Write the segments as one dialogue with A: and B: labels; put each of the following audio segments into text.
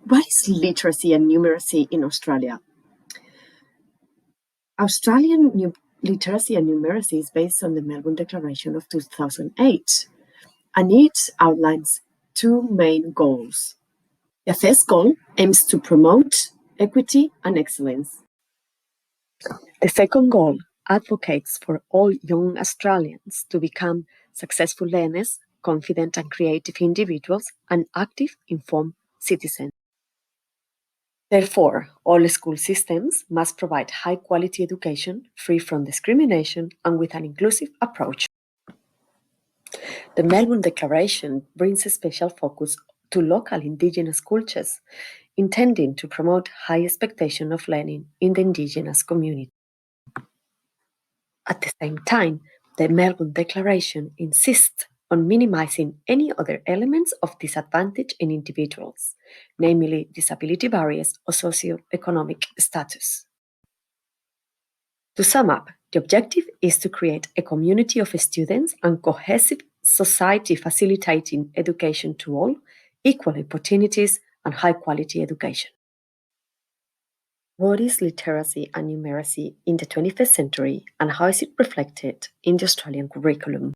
A: What is literacy and numeracy in Australia? Australian literacy and numeracy is based on the Melbourne Declaration of 2008, and it outlines two main goals. The first goal aims to promote equity and excellence. The second goal advocates for all young Australians to become successful learners, confident and creative individuals, and active, informed citizens. Therefore, all school systems must provide high-quality education, free from discrimination and with an inclusive approach. The Melbourne Declaration brings a special focus to local Indigenous cultures, intending to promote high expectation of learning in the Indigenous community. At the same time, the Melbourne Declaration insists on minimizing any other elements of disadvantage in individuals, namely disability barriers or socioeconomic status. To sum up, the objective is to create a community of students and cohesive society facilitating education to all, equal opportunities, and high-quality education. What is literacy and numeracy in the 21st century, and how is it reflected in the Australian curriculum?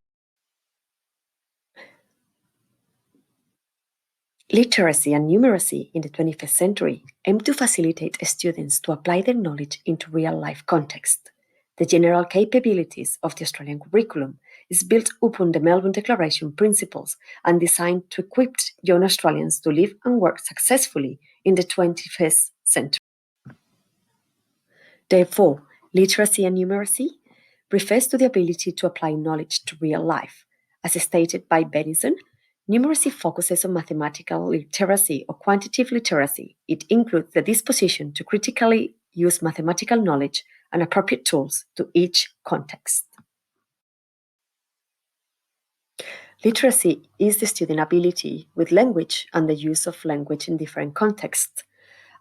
A: Literacy and numeracy in the 21st century aim to facilitate students to apply their knowledge into real-life context. The general capabilities of the Australian curriculum is built upon the Melbourne Declaration principles and designed to equip young Australians to live and work successfully in the 21st century. Therefore, literacy and numeracy refers to the ability to apply knowledge to real life. As stated by Benison, numeracy focuses on mathematical literacy or quantitative literacy. It includes the disposition to critically use mathematical knowledge and appropriate tools to each context. Literacy is the student ability with language and the use of language in different contexts.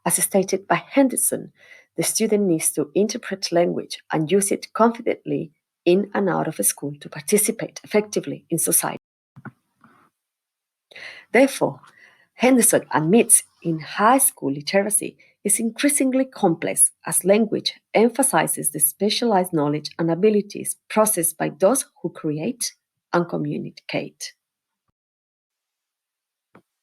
A: As stated by Henderson, the student needs to interpret language and use it confidently in and out of school to participate effectively in society. Therefore, Henderson admits in high school literacy is increasingly complex as language emphasizes the specialized knowledge and abilities processed by those who create and communicate.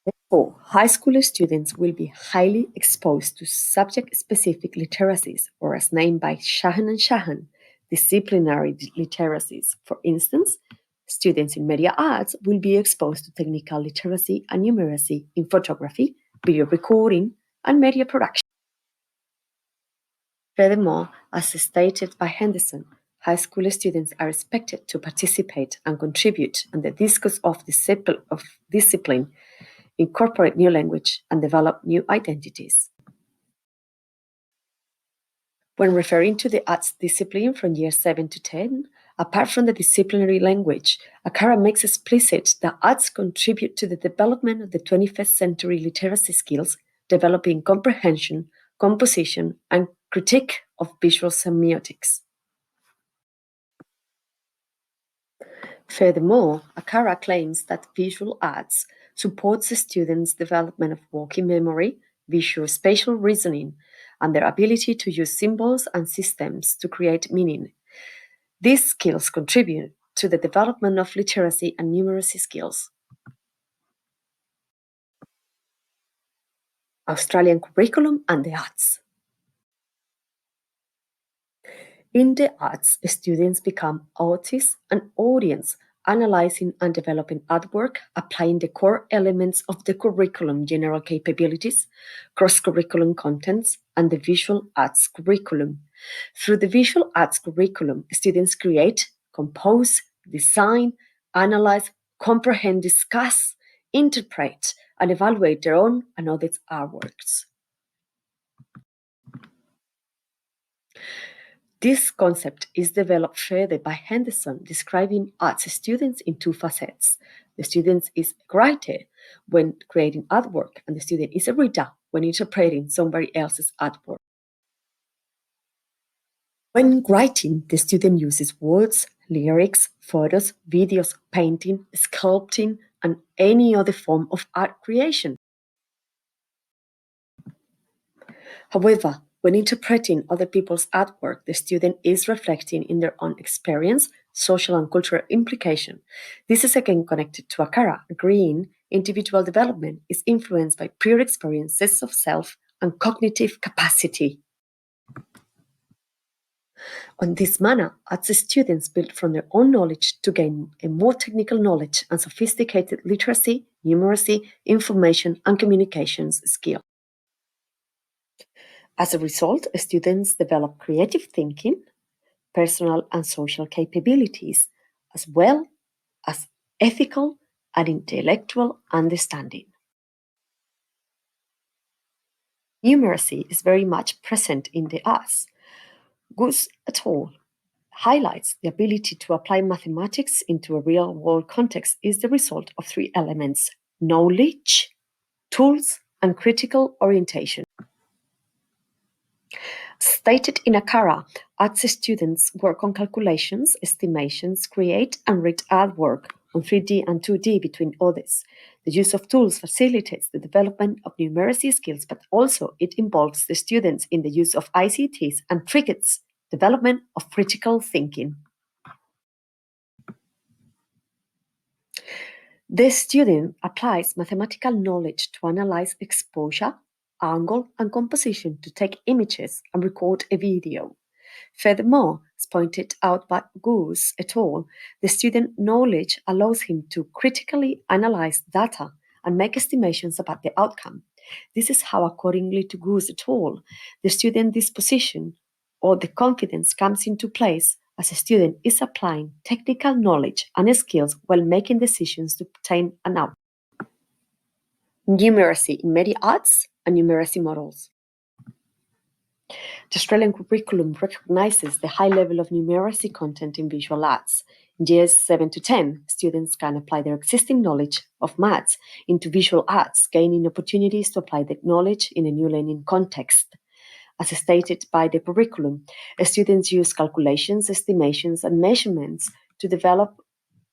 A: Therefore, high school students will be highly exposed to subject-specific literacies, or as named by Shahan and Shahan, disciplinary literacies. For instance, students in media arts will be exposed to technical literacy and numeracy in photography, video recording, and media production. Furthermore, as stated by Henderson, high school students are expected to participate and contribute in the discourse of discipline, incorporate new language, and develop new identities. When referring to the arts discipline from years 7 to 10, apart from the disciplinary language, ACARA makes explicit that arts contribute to the development of the 21st century literacy skills, developing comprehension, composition, and critique of visual semiotics. Furthermore, ACARA claims that visual arts supports the students' development of working memory, visual spatial reasoning, and their ability to use symbols and systems to create meaning. These skills contribute to the development of literacy and numeracy skills. Australian curriculum and the arts. In the arts, students become artists and audience, analyzing and developing artwork, applying the core elements of the curriculum general capabilities, cross-curriculum contents, and the visual arts curriculum. Through the visual arts curriculum, students create, compose, design, analyze, comprehend, discuss, interpret, and evaluate their own and others' artworks. This concept is developed further by Henderson, describing arts students in two facets. The student is a writer when creating artwork, and the student is a reader when interpreting somebody else's artwork. When writing, the student uses words, lyrics, photos, videos, painting, sculpting, and any other form of art creation. However, when interpreting other people's artwork, the student is reflecting in their own experience, social and cultural implication. This is again connected to Akara, agreeing individual development is influenced by prior experiences of self and cognitive capacity. On this manner, arts students build from their own knowledge to gain a more technical knowledge and sophisticated literacy, numeracy, information, and communications skill. As a result, students develop creative thinking, personal and social capabilities, as well as ethical and intellectual understanding. Numeracy is very much present in the arts. Goose et al. Highlights the ability to apply mathematics into a real-world context is the result of three elements: knowledge, tools, and critical orientation. Stated in Akara, arts students work on calculations, estimations, create and read artwork on 3D and 2D between others. The use of tools facilitates the development of numeracy skills, but also it involves the students in the use of ICTs and triggers development of critical thinking. The student applies mathematical knowledge to analyze exposure, angle, and composition to take images and record a video. Furthermore, as pointed out by Goose et al., the student knowledge allows him to critically analyze data and make estimations about the outcome. This is how, accordingly to Goose et al., the student disposition or the confidence comes into place as a student is applying technical knowledge and skills while making decisions to obtain an outcome. Numeracy in media arts and numeracy models. The Australian curriculum recognizes the high level of numeracy content in visual arts. In years 7 to 10, students can apply their existing knowledge of maths into visual arts, gaining opportunities to apply that knowledge in a new learning context. As stated by the curriculum, students use calculations, estimations, and measurements to develop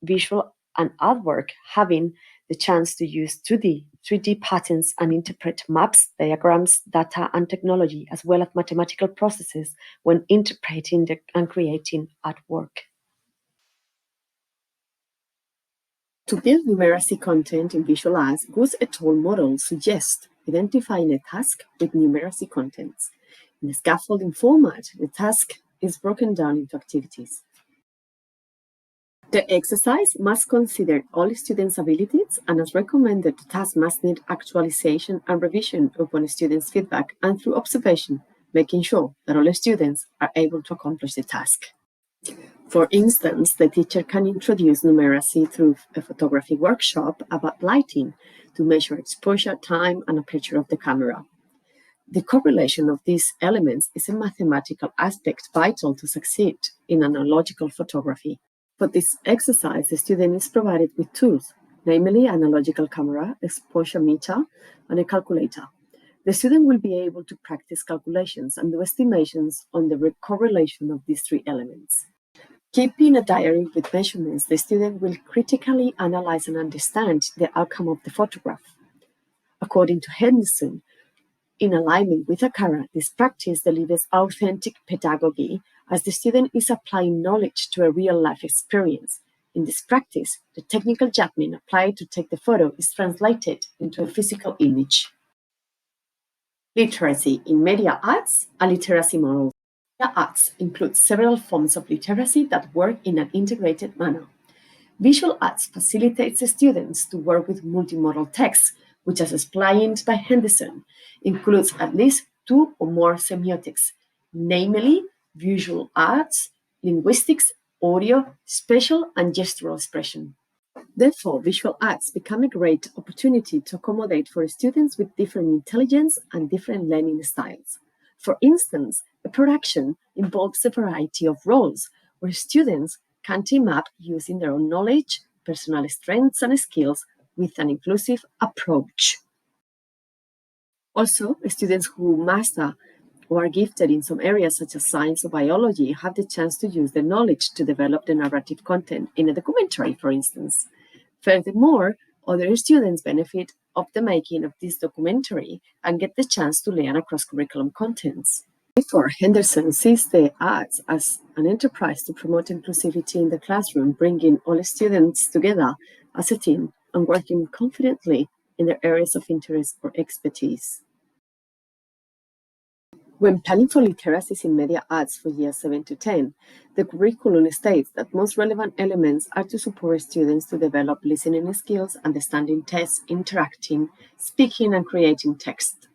A: visual and artwork, having the chance to use 2D, 3D patterns and interpret maps, diagrams, data, and technology, as well as mathematical processes when interpreting and creating artwork. To build numeracy content in visual arts, Goose et al. Model suggests identifying a task with numeracy contents. In a scaffolding format, the task is broken down into activities. The exercise must consider all students' abilities, and as recommended, the task must need actualization and revision upon students' feedback and through observation, making sure that all students are able to accomplish the task. For instance, the teacher can introduce numeracy through a photography workshop about lighting to measure exposure, time, and aperture of the camera. The correlation of these elements is a mathematical aspect vital to succeed in analogical photography. For this exercise, the student is provided with tools, namely an analogical camera, exposure meter, and a calculator. The student will be able to practice calculations and do estimations on the correlation of these three elements. Keeping a diary with measurements, the student will critically analyze and understand the outcome of the photograph. According to Henderson, in alignment with Akara, this practice delivers authentic pedagogy as the student is applying knowledge to a real-life experience. In this practice, the technical judgment applied to take the photo is translated into a physical image. Literacy in media arts and literacy models. Media arts includes several forms of literacy that work in an integrated manner. Visual arts facilitates the students to work with multimodal texts, which, as explained by Henderson, includes at least two or more semiotics, namely visual arts, linguistics, audio, spatial, and gestural expression. Therefore, visual arts become a great opportunity to accommodate for students with different intelligence and different learning styles. For instance, a production involves a variety of roles where students can team up using their own knowledge, personal strengths, and skills with an inclusive approach. Also, students who master or are gifted in some areas such as science or biology have the chance to use their knowledge to develop the narrative content in a documentary, for instance. Furthermore, Other students benefit of the making of this documentary and get the chance to learn across curriculum contents. Therefore, Henderson sees the arts as an enterprise to promote inclusivity in the classroom, bringing all students together as a team and working confidently in their areas of interest or expertise. When planning for literacies in media arts for years 7 to 10, the curriculum states that most relevant elements are to support students to develop listening skills, understanding text, interacting, speaking, and creating text.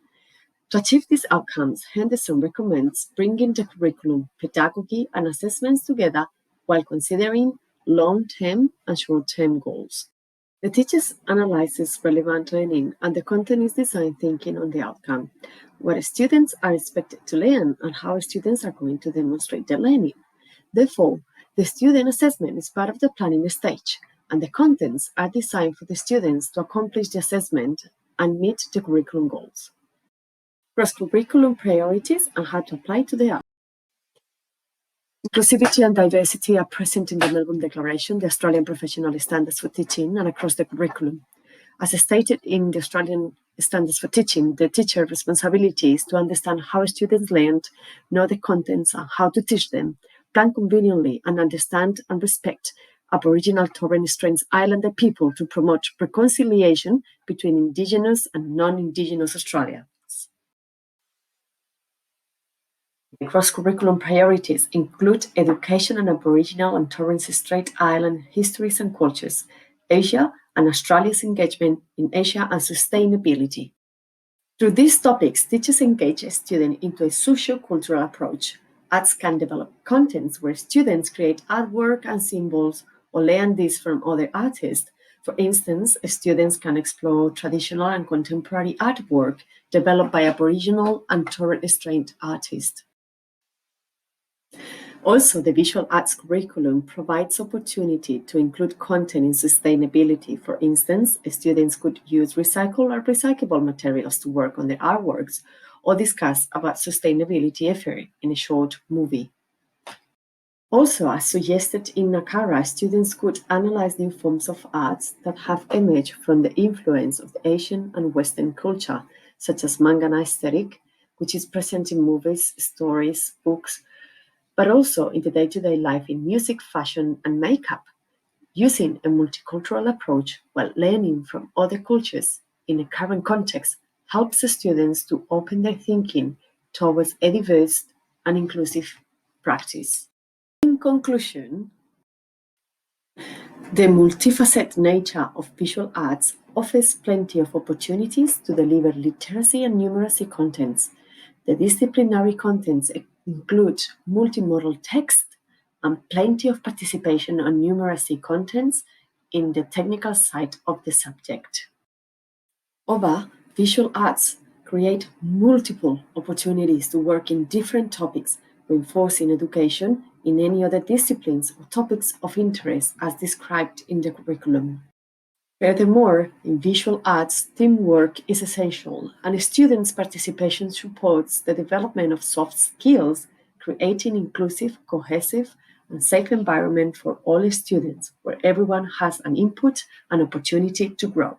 A: To achieve these outcomes, Henderson recommends bringing the curriculum, pedagogy, and assessments together while considering long-term and short-term goals. The teachers analyzes relevant learning and the content is designed thinking on the outcome, what students are expected to learn and how students are going to demonstrate their learning. Therefore, the student assessment is part of the planning stage, and the contents are designed for the students to accomplish the assessment and meet the curriculum goals. Cross-curriculum priorities and how to apply to the outcome. Inclusivity and diversity are present in the Melbourne Declaration, the Australian Professional Standards for Teaching, and across the curriculum. As stated in the Australian Standards for Teaching, the teacher's responsibility is to understand how students learn, know the contents and how to teach them, plan conveniently, and understand and respect Aboriginal Torres Strait Islander people to promote reconciliation between Indigenous and non-Indigenous Australians. The cross-curriculum priorities include education on Aboriginal and Torres Strait Island histories and cultures, Asia, and Australia's engagement in Asia and sustainability. Through these topics, teachers engage a student into a socio-cultural approach. Arts can develop contents where students create artwork and symbols or learn this from other artists. For instance, students can explore traditional and contemporary artwork developed by Aboriginal and Torres Strait artists. Also, the visual arts curriculum provides opportunity to include content in sustainability. For instance, students could use recycled or recyclable materials to work on their artworks or discuss about sustainability effort in a short movie. Also, as suggested in Nakara, students could analyze new forms of arts that have emerged from the influence of the Asian and Western culture, such as manga aesthetic, which is present in movies, stories, books, but also in the day-to-day life in music, fashion, and makeup. Using a multicultural approach while learning from other cultures in a current context helps the students to open their thinking towards a diverse and inclusive practice. In conclusion, the multifaceted nature of visual arts offers plenty of opportunities to deliver literacy and numeracy contents. The disciplinary contents include multimodal text and plenty of participation on numeracy contents in the technical side of the subject. Over, visual arts create multiple opportunities to work in different topics, reinforcing education in any other disciplines or topics of interest as described in the curriculum. Furthermore, in visual arts, teamwork is essential, and students' participation supports the development of soft skills, creating inclusive, cohesive, and safe environment for all students, where everyone has an input and opportunity to grow.